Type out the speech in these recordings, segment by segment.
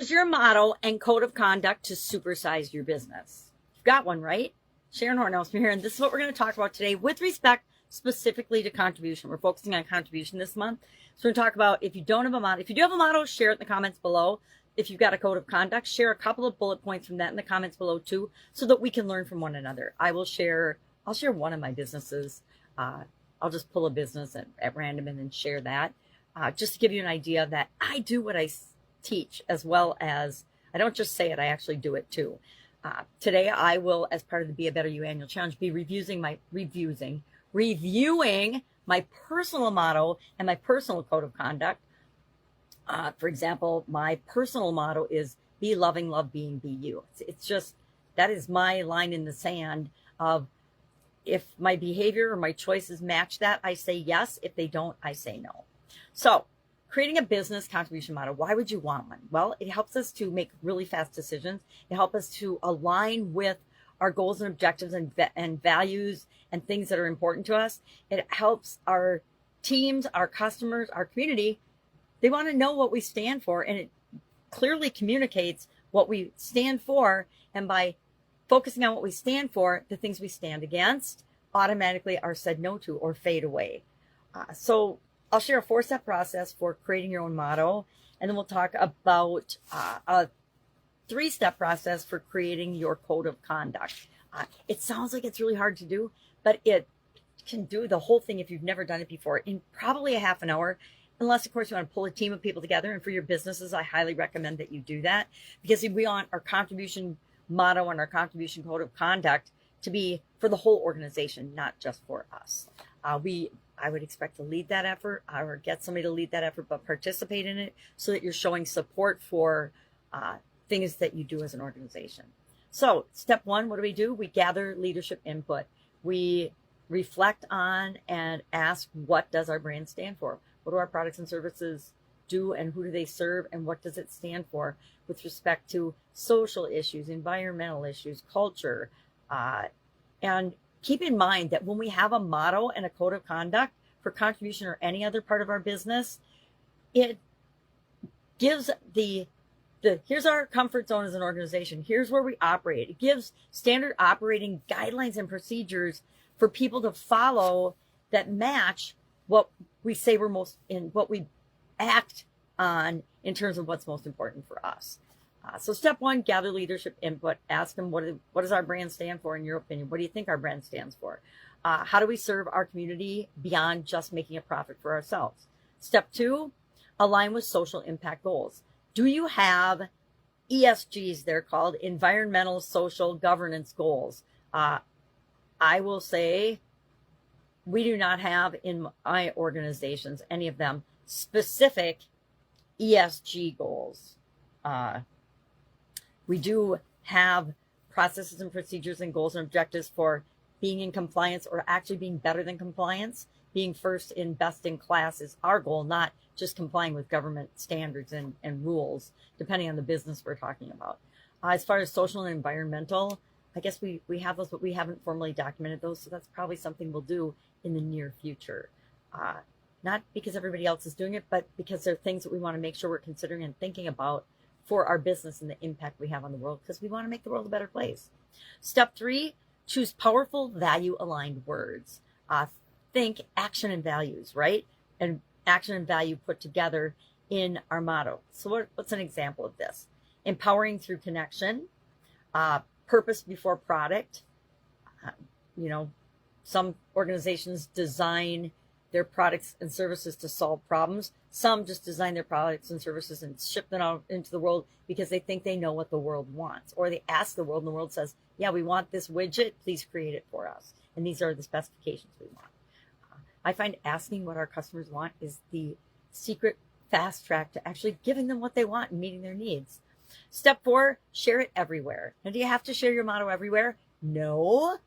Is your motto and code of conduct to supersize your business? You've got one, right? Sharon Horne-Ellstrom here, and this is what we're going to talk about today with respect specifically to contribution. We're focusing on contribution this month. So we're going to talk about if you don't have a motto. If you do have a motto, share it in the comments below. If you've got a code of conduct, share a couple of bullet points from that in the comments below too, so that we can learn from one another. I'll share one of my businesses. I'll just pull a business at random and then share that. Just to give you an idea that I do what I teach, as well as I don't just say it, I actually do it too. Today I will, as part of the Be a Better You annual challenge, be reviewing my personal motto and my personal code of conduct. For example, my personal motto is be loving, love being, be you. It's just, that is my line in the sand of, if my behavior or my choices match that, I say yes. If they don't, I say no. So creating a business contribution motto, why would you want one? Well, it helps us to make really fast decisions. It helps us to align with our goals and objectives and values and things that are important to us. It helps our teams, our customers, our community. They want to know what we stand for, and it clearly communicates what we stand for. And by focusing on what we stand for, the things we stand against automatically are said no to or fade away. So I'll share a 4-step process for creating your own motto, and then we'll talk about a 3-step process for creating your code of conduct. It sounds like it's really hard to do, but it can do the whole thing if you've never done it before in probably a half an hour. Unless, of course, you want to pull a team of people together. And for your businesses, I highly recommend that you do that, because we want our contribution motto and our contribution code of conduct to be for the whole organization, not just for us. I would expect to lead that effort, or get somebody to lead that effort, but participate in it so that you're showing support for things that you do as an organization. So step 1, what do? We gather leadership input. We reflect on and ask, what does our brand stand for? What do our products and services do, and who do they serve, and what does it stand for with respect to social issues, environmental issues, culture? And keep in mind that when we have a motto and a code of conduct for contribution or any other part of our business, it gives here's our comfort zone as an organization. Here's where we operate. It gives standard operating guidelines and procedures for people to follow that match what we say we're what we act on in terms of what's most important for us. So step 1, gather leadership input. Ask them, what does our brand stand for in your opinion? What do you think our brand stands for? How do we serve our community beyond just making a profit for ourselves? Step 2, align with social impact goals. Do you have ESGs, they're called, environmental, social, governance goals? I will say we do not have in my organizations, any of them, specific ESG goals. We do have processes and procedures and goals and objectives for being in compliance, or actually being better than compliance. Being first in best in class is our goal, not just complying with government standards and rules, depending on the business we're talking about. As far as social and environmental, I guess we have those, but we haven't formally documented those. So that's probably something we'll do in the near future. Not because everybody else is doing it, but because they're things that we want to make sure we're considering and thinking about for our business and the impact we have on the world, because we want to make the world a better place. Step 3, choose powerful value-aligned words. Think action and values, right? And action and value put together in our motto. So what's an example of this? Empowering through connection, purpose before product. Some organizations design their products and services to solve problems. Some just design their products and services and ship them out into the world because they think they know what the world wants. Or they ask the world, and the world says, yeah, we want this widget, please create it for us. And these are the specifications we want. I find asking what our customers want is the secret fast track to actually giving them what they want and meeting their needs. Step 4, share it everywhere. Now, do you have to share your motto everywhere? No,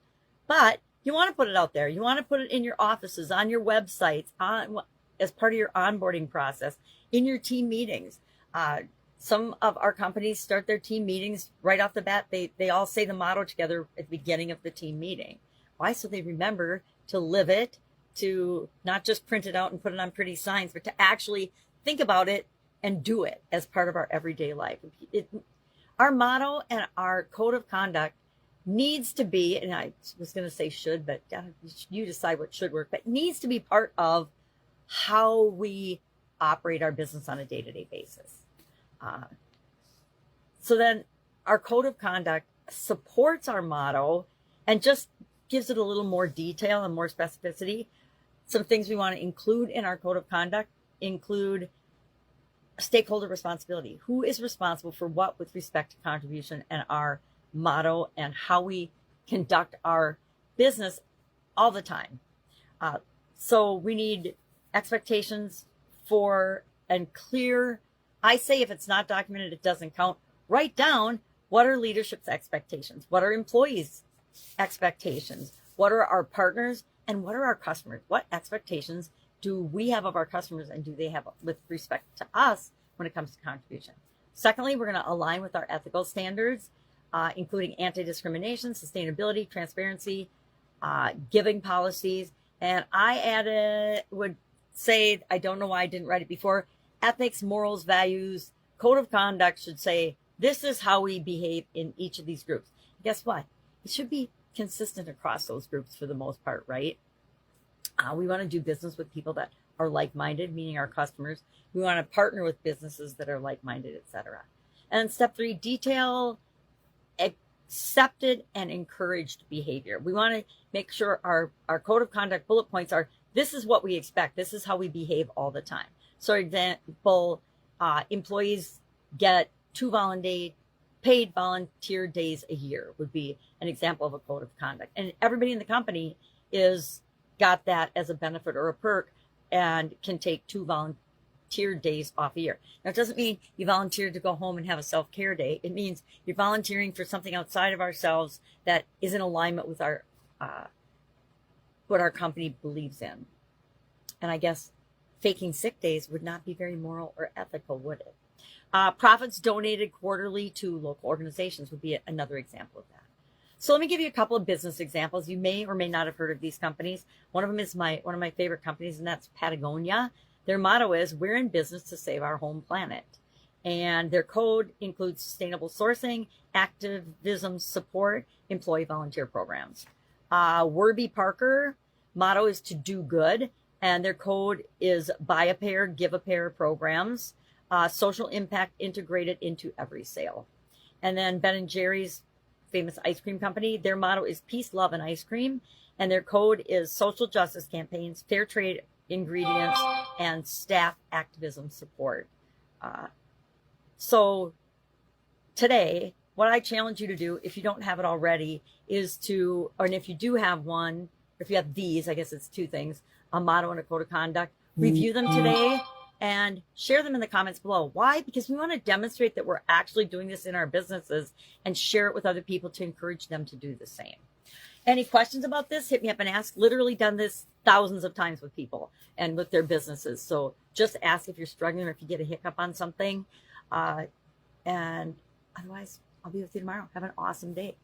but you want to put it out there. You want to put it in your offices, on your websites, as part of your onboarding process, in your team meetings. Some of our companies start their team meetings right off the bat. They all say the motto together at the beginning of the team meeting. Why? So they remember to live it, to not just print it out and put it on pretty signs, but to actually think about it and do it as part of our everyday life. Our motto and our code of conduct needs to be, and I was going to say should, but you decide what should work, but needs to be part of how we operate our business on a day-to-day basis. So then our code of conduct supports our motto and just gives it a little more detail and more specificity. Some things we want to include in our code of conduct include stakeholder responsibility. Who is responsible for what with respect to contribution, and our motto and how we conduct our business all the time. So we need expectations for and clear. I say if it's not documented, it doesn't count. Write down what are leadership's expectations, what are employees' expectations, what are our partners, and what are our customers? What expectations do we have of our customers, and do they have with respect to us when it comes to contribution? Secondly, we're going to align with our ethical standards, including anti-discrimination, sustainability, transparency, giving policies. And I would say, I don't know why I didn't write it before, ethics, morals, values, code of conduct should say, this is how we behave in each of these groups. Guess what? It should be consistent across those groups for the most part, right? We want to do business with people that are like-minded, meaning our customers. We want to partner with businesses that are like-minded, etc. And step 3, detail accepted and encouraged behavior. We want to make sure our code of conduct bullet points are, this is what we expect. This is how we behave all the time. So, for example, employees get 2 paid volunteer days a year would be an example of a code of conduct. And everybody in the company is got that as a benefit or a perk and can take 2 volunteer days off a year. Now, it doesn't mean you volunteer to go home and have a self-care day. It means you're volunteering for something outside of ourselves that is in alignment with our what our company believes in. And I guess faking sick days would not be very moral or ethical, would it? Profits donated quarterly to local organizations would be another example of that. So let me give you a couple of business examples. You may or may not have heard of these companies. One of them is one of my favorite companies, and that's Patagonia. Their motto is, we're in business to save our home planet. And their code includes sustainable sourcing, activism support, employee volunteer programs. Warby Parker, motto is to do good, and their code is buy a pair, give a pair programs. Social impact integrated into every sale. And then Ben & Jerry's, famous ice cream company, their motto is peace, love, and ice cream. And their code is social justice campaigns, fair trade ingredients, and staff activism support. So today, what I challenge you to do, if you don't have it already, is to, and if you do have one, if you have these, I guess it's 2 things, a motto and a code of conduct, review them today and share them in the comments below. Why? Because we want to demonstrate that we're actually doing this in our businesses and share it with other people to encourage them to do the same. Any questions about this? Hit me up and ask. Literally done this thousands of times with people and with their businesses. So just ask if you're struggling or if you get a hiccup on something. And otherwise, I'll be with you tomorrow. Have an awesome day.